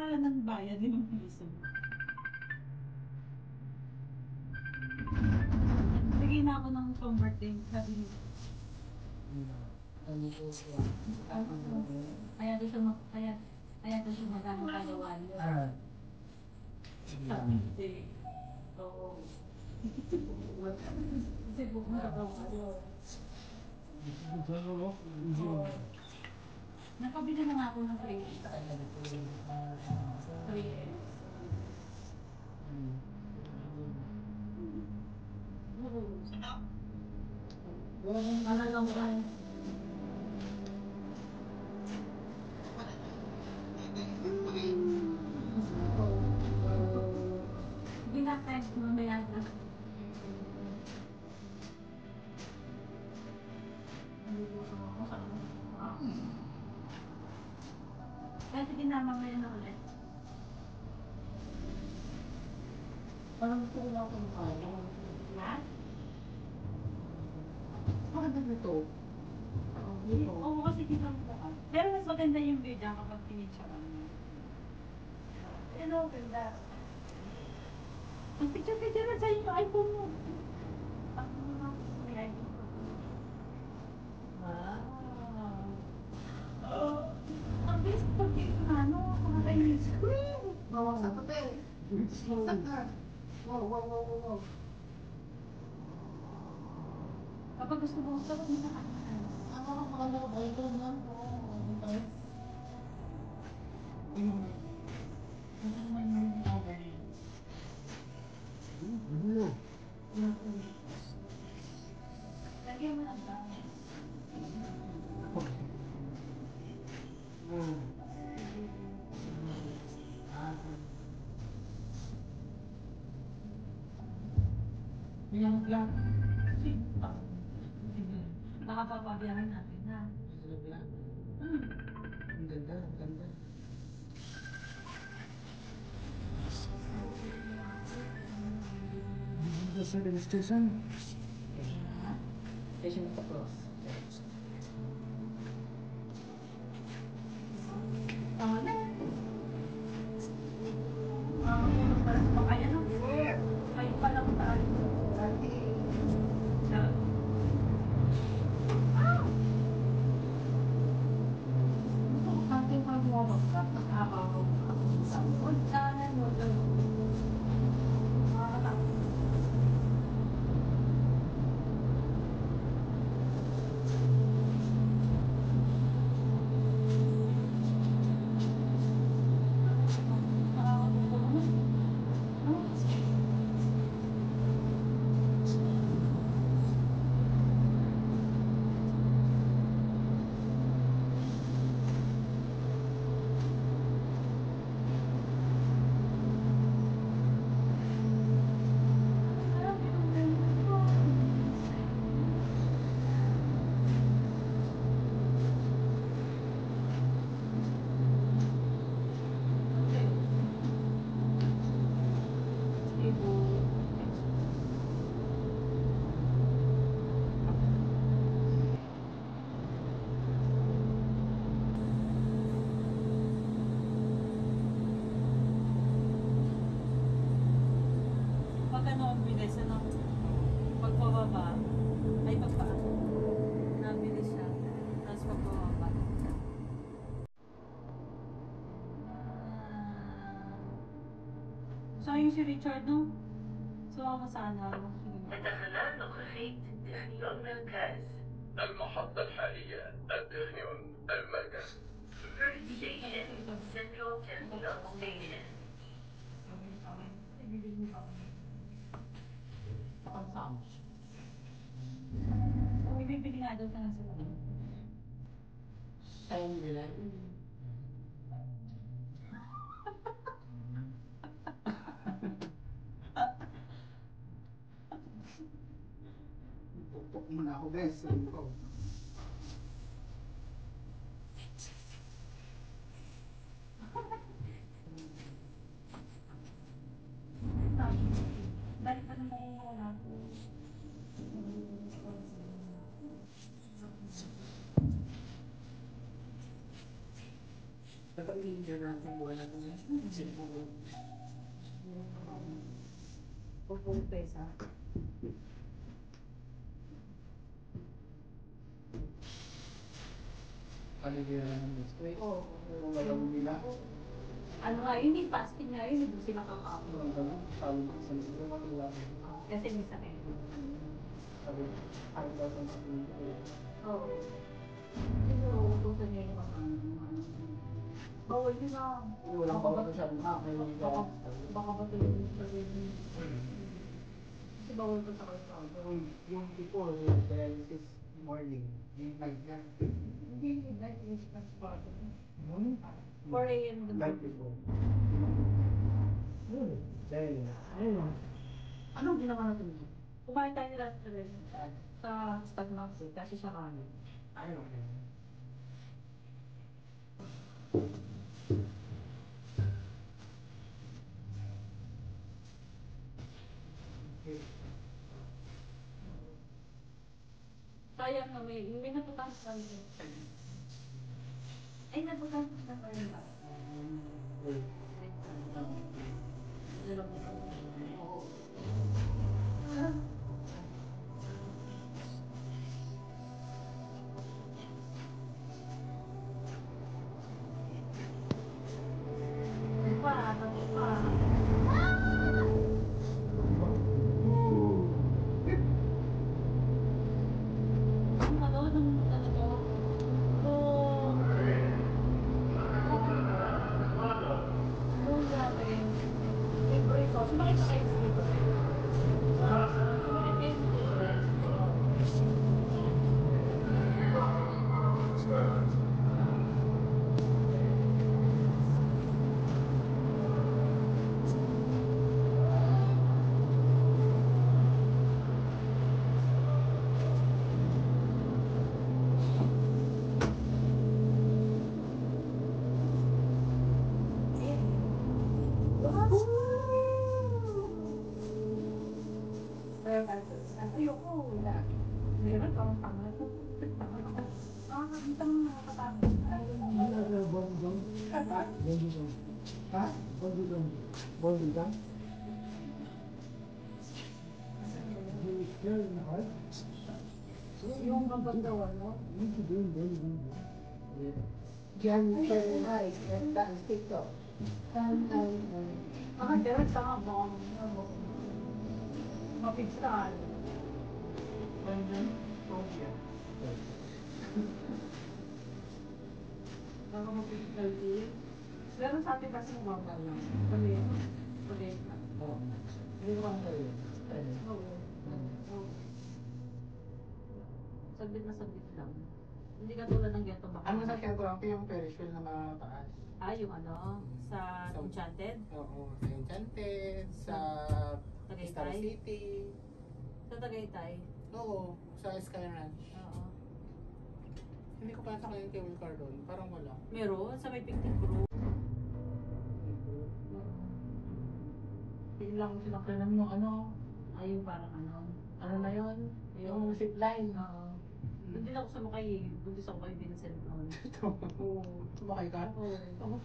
wala nang bayad, 5 piso. Bigay na ako ng pang-birthday, sabi niya. Kaya doon siya magamit kagawan. Hindi. Oo. Kasi buong kagawan. Nakabili na nga ako ng 3 3 Para lang ba? Binatay ko mamaya na. Kaya sige na, mamaya na ulit. Parang gusto ko lang kung kaya. Ha? Parang ganito. Oo, kasi kita mo ka. Pero mas maganda yung video kapag pinicture mo. Ano, ganda. Ang picture-picture na sa'yo yung iPhone mo. May iPhone ko. Wow. Ang bilis ko pag-picture na, ano, kumakainin sa screen. Mawasak ka pa eh. Mawasak ka. Wow. Kapag gusto mo, kapag mo nakakita. Makakala ko ba ito na? Ano naman yung gagawin? Lagyan mo ng dami. Yan lang. Nakapapabiyahin natin na. Ang ganda. This is the station. Station of the cross. Pagbababa, ay pagpaano, nabilis siya, tapos pagbababa. So, yung si Richard, no? So, ako sana. تتخلى نقطة تخنيون مركز. المحطة الحالية التخنيون المركز. First station, Central Technion Station. May bibili nga daw na sila. Sayang nila. Pupok mo na ako, guys. Balik pa naman yung wala. Dapat i-enjoy natin yung buhay natin. Pupong pesa. Paligyan ng gusto eh. Oo. Kung alam nila. Ano nga, yun yung fasting nga yun, hindi sila kakapo. Sabi ko sa nila, wala. Kasi may sakit. Sabi, ano daw ang sabihin ko. Oo. Siguro, utusan niya yung mga ano. Bawal yun na. Walang bawal masyadong may Baka ba ito yung sabihin? Kasi bawal ba sa kayo? yung before, yung dialysis morning, yung night na. Hindi, midnight is not part of it. 4 Hmm? a.m. the Night morning. before. Dahil, Ayun. Anong ginawa natin dito? Kumain tayo nila sa Stagmax kasi siya kami. ayun. Okay. Sayang na may naputan sa kami. Ay, naputan sa kami. Oo. Ayoko, wala. Meron kang pangalan. Isang nakakatakot. Ha? Boldy ka? Yung kapag daw, ano? Diyan sa ay, TikTok. Meron ka nga ba? Mapigsan. Baka mapigsan din. Pero sa atin kasi mababa lang. Kami, pag-eka. Oo. Hindi ko lang sa'yo. Oo. Sabit na sabit lang. Hindi ka tulad ng geto baka. Ano sa kinatawag ko yung Ferris wheel na mataas? Yung ano, sa Enchanted? Oo, sa Enchanted, sa Tagaytay? Star City. Sa Tagaytay? Oo, sa Sky Ranch. Oo. Hindi ko pa nasakay yung cable car doon. Parang wala. Meron, sa may picnic group. Biglang sinakyanan mo ano? Yung parang ano. Ano na yun? Yung zip line. Oo. Doon din ako sumakay, doon din ako kay Vincent noon. Oo. Sumakay ka? Oo.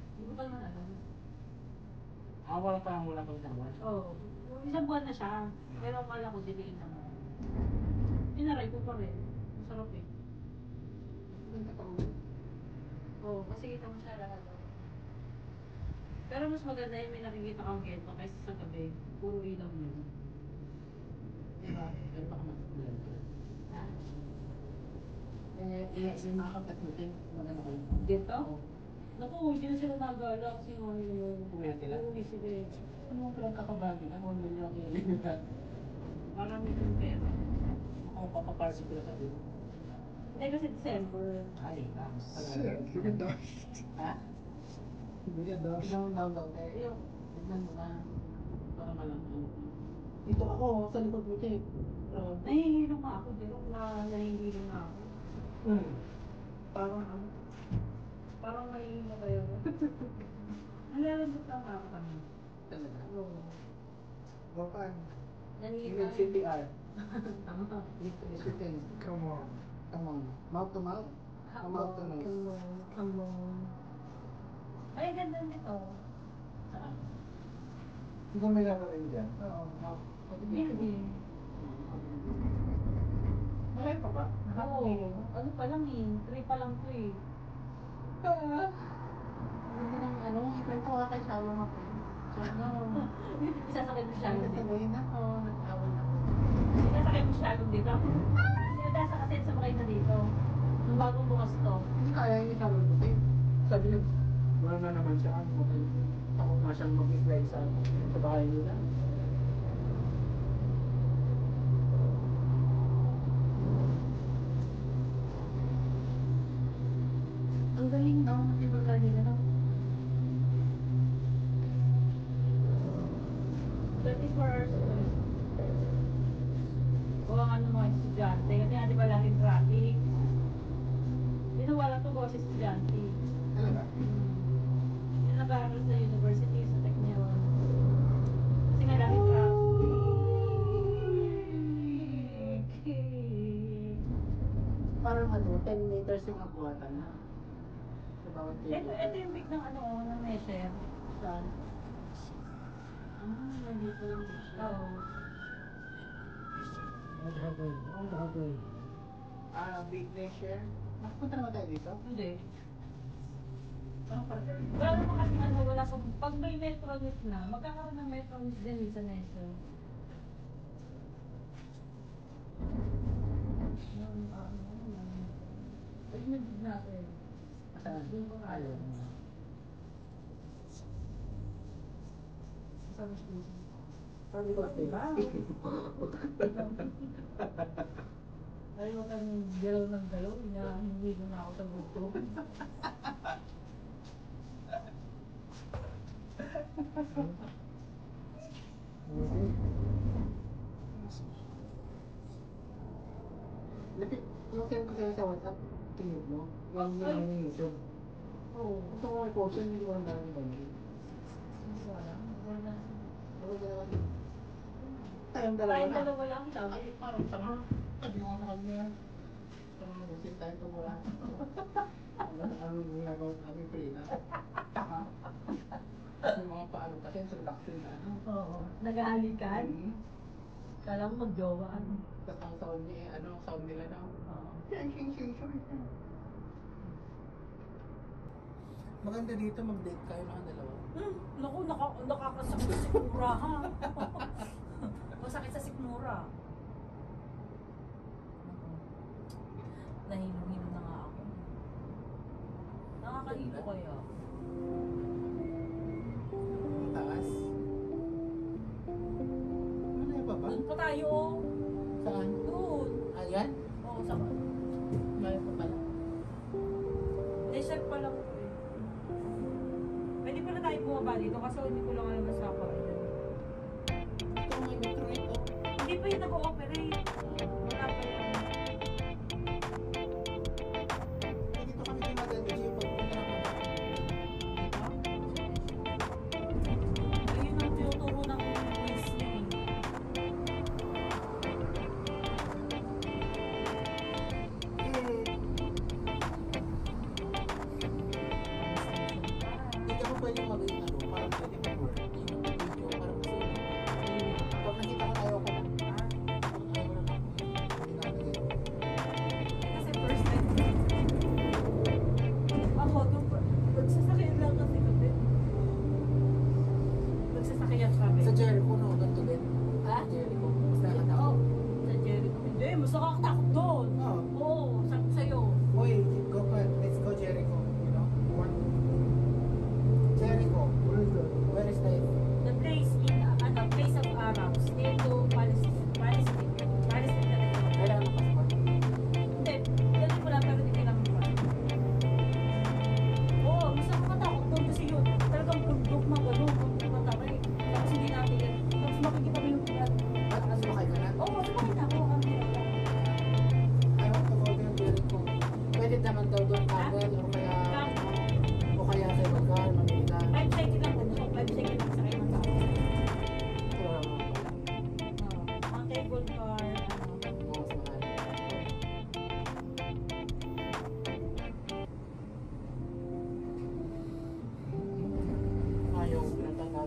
Hindi ko pa naman alam. Wala pa lang, wala pang sabat. Oo. Isang buwan na siya. Pero akala ko diliin naman. Inaray ko pa rin. Masarap eh. Oo, kasi kita mo siya lahat. Pero mas maganda yung may nakikita kang gento kaysa sa gabi. Puro ilaw yun. Diba? Pero baka mag-blend ka. Ha? Yung nakakapatutin, maganda ko. Gento? Naku, hindi na sila nagala kasi nga yun. Kuya sila? Uuwi sila eh. Ano mo palang kakabagin? Ano mo nila kaya? Marami yung pera. Ako papaparsi ko na sabi. Hindi kasi December. Ay, talaga. Ha? Isang download eh. Yung, tignan mo na. Para malaman. Dito ako, sa likod mo, Che. Nahihilo nga ako. Di ba nahihilo nga ako. Parang ano? Parang nahihilo kayo. Nalalabot lang ako kami. Talaga? Oo. Bapan. Nahihilo Yung kayo. CPR. Tama. Isutin. Come on. Come on. Mouth to mouth. Hamon. Ay, ganda nito. Saan? Hindi ko may lalagay dyan. Oo. Hindi. Malay pa ba? Oo. Ano pa lang eh. 3 pa lang to eh. Hindi nang ano, ikwento ka kay Shalom ako. Ano? Isasakay mo siya dito. Sabihin ako, nag-awal ako. Isasakay mo siya dito. Sinadasa kasi sumakay na dito. Nung bagong bukas to. Hindi kaya yung Shalom buti. Sabi niya, wala na naman siya. Ako nga siyang mag-fly sa bahay nila. Ang galing no? Iba ka nila no? 24 hours a day. O ang ano mga estudyante. Kasi nga di ba laging traffic. Ginawa lang ito kasi estudyante. Talaga? Yung nag-aaral sa university, sa Technion. Kasi nga laging traffic. Parang ano, 10 meters yung abuatan na. Sa bawat Ito yung big ng ano, ng measure. Saan? Nandito lang siya. Oo. Big Glacier. Nakapunta naman tayo dito? Hindi. Wala naman kasi ano, wala sa... Pag may Metronet na, magkakaroon ng Metronet din sa Neso. Tignan natin. Saan? Doon ko Ayaw. Saan mas dito? Sabi ko, diba? Ayaw kang galaw ng galaw, hindi na ako sa buto. Lapit, yung send ko sa'yo sa WhatsApp, tingin mo? Yung YouTube. Oo. Gusto ko i-post yun, hindi ko ang dami ba yun? Wala. Wala. Wala ka naman. Tayong dalawa Tayong na. dalawa lang sabi. Ay, parang tanga. Sabi ko sa kanya. Parang nabusin tayo ito mula. Ang ginagawa namin prina. Tanga. Yung mga paano kasi, introduction na ano. Oo. Naghahalikan. Kala mo mag-jowa. Tapos ang sound niya, ano, ang sound nila na. Oo. Maganda dito, mag-date kayo mga dalawa. Naku, nakakasakit sa sikmura ha. Masakit sa sikmura. Nahilo-hilo na nga ako. Nakakahilo kaya. Ang taas. Ano yung baba? Doon pa tayo oh. Saan? Doon. Ayan? Oo, sa Malayo pa pala. desert pa lang. Pwede pala tayo bumaba dito kasi hindi ko lang alam sa ako. Ito may metro ito. Hindi pa yun nag-ooperate. Wala pa yan. Dito kami dumadaan dito yung pagpunta Ayun ang tinuturo ng quiz niya eh. Hindi ako pwede mag-ano, parang pwede mag-work. Yung video, parang gusto ko. Pag nakita ko tayo ko lang. Pag ayaw lang ako. Hindi namin yun. Kasi first time. Ako, magsasakyan lang kasi kami. Magsasakyan kami. Sa Jericho, no? Ganito din. Ha? Jericho. Mas nakakatakot. Oo. Sa Jericho. Hindi, mas nakakatakot doon. Oo. Oo, sabi ko sa'yo. Uy, go pa. Let's go Jericho. You know? What? Jericho. Where is that? The place in, place of Arabs, near to Palestine. Palestine na ito. Kailangan ng passport. Hindi, ganun mo lang, pero hindi kailangan pa. Oo, mas nakakatakot doon kasi yun. Talagang bundok na gano'n, bundok na taray. Tapos hindi natin yan. Tapos makikita mo yung At sumakay ka na? oo, sumakit na ako. Ang hirap. I want to go there Jericho. Pwede naman daw doon travel or kaya sa ibang car, Manila. 5 seconds lang bundok, 5 seconds lang sa kayo ng tao. Pero, Mga cable car, ano. mas mahal.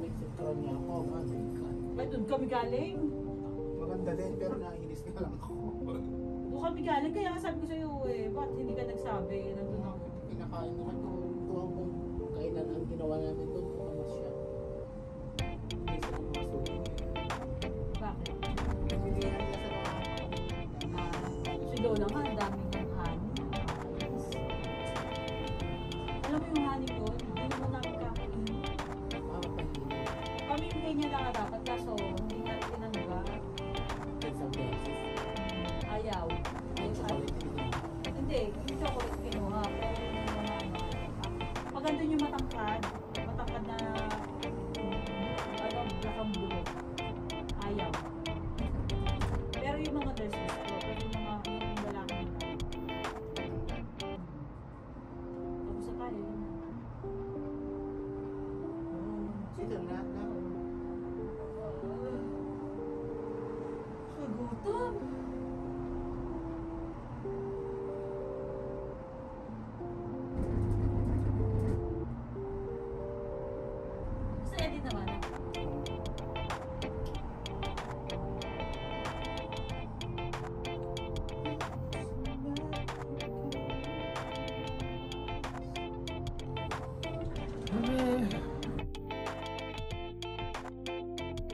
nag-sitron niya ako, malikan. Ay, doon kami galing. Maganda din, pero naiinis na lang ako. Doon kami galing, kaya nga sabi ko sa'yo eh, bakit hindi ka nagsabi? Nandun ako. Kinakain naman doon. Kung kainan ang ginawa namin doon,